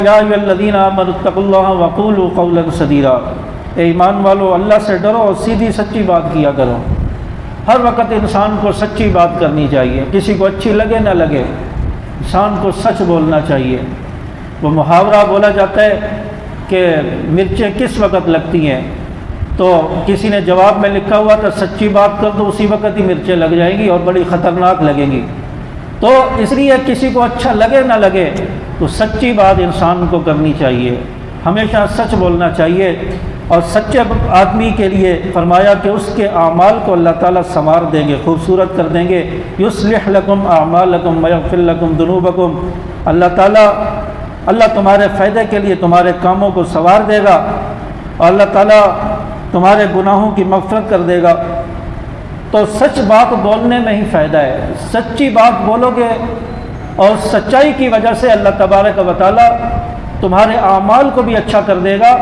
یا ایھا الذین آمنوا اتقوا اللہ وقولوا قولا سدیدا، اے ایمان والو اللہ سے ڈرو اور سیدھی سچی بات کیا کرو۔ ہر وقت انسان کو سچی بات کرنی چاہیے، کسی کو اچھی لگے نہ لگے، انسان کو سچ بولنا چاہیے۔ وہ محاورہ بولا جاتا ہے کہ مرچیں کس وقت لگتی ہیں، تو کسی نے جواب میں لکھا ہوا تھا سچی بات کر دو اسی وقت ہی مرچیں لگ جائیں گی اور بڑی خطرناک لگیں گی۔ تو اس لیے کسی کو اچھا لگے نہ لگے تو سچی بات انسان کو کرنی چاہیے، ہمیشہ سچ بولنا چاہیے۔ اور سچے آدمی کے لیے فرمایا کہ اس کے اعمال کو اللہ تعالیٰ سنوار دیں گے، خوبصورت کر دیں گے۔ یصلح لکم اعمالکم ویغفر لکم ذنوبکم، اللہ تمہارے فائدے کے لیے تمہارے کاموں کو سنوار دے گا اور اللہ تعالیٰ تمہارے گناہوں کی مغفرت کر دے گا۔ تو سچ بات بولنے میں ہی فائدہ ہے، سچی بات بولو گے اور سچائی کی وجہ سے اللہ تبارک و تعالیٰ تمہارے اعمال کو بھی اچھا کر دے گا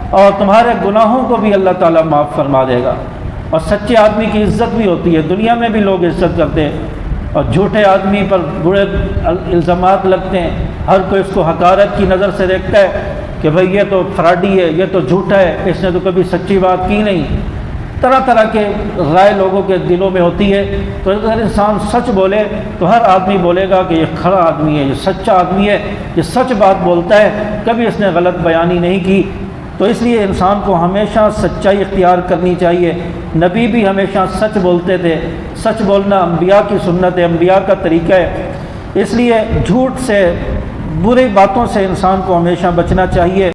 اور تمہارے گناہوں کو بھی اللہ تعالیٰ معاف فرما دے گا۔ اور سچے آدمی کی عزت بھی ہوتی ہے، دنیا میں بھی لوگ عزت کرتے ہیں، اور جھوٹے آدمی پر برے الزامات لگتے ہیں، ہر کوئی اس کو حقارت کی نظر سے دیکھتا ہے کہ بھئی یہ تو فراڈی ہے، یہ تو جھوٹا ہے، اس نے تو کبھی سچی بات کی نہیں۔ طرح طرح کے رائے لوگوں کے دلوں میں ہوتی ہے۔ تو اگر انسان سچ بولے تو ہر آدمی بولے گا کہ یہ کھڑا آدمی ہے، یہ سچا آدمی ہے، یہ سچ بات بولتا ہے، کبھی اس نے غلط بیانی نہیں کی۔ تو اس لیے انسان کو ہمیشہ سچائی اختیار کرنی چاہیے۔ نبی بھی ہمیشہ سچ بولتے تھے، سچ بولنا انبیاء کی سنت ہے، انبیاء کا طریقہ ہے۔ اس لیے جھوٹ سے، بری باتوں سے انسان کو ہمیشہ بچنا چاہیے۔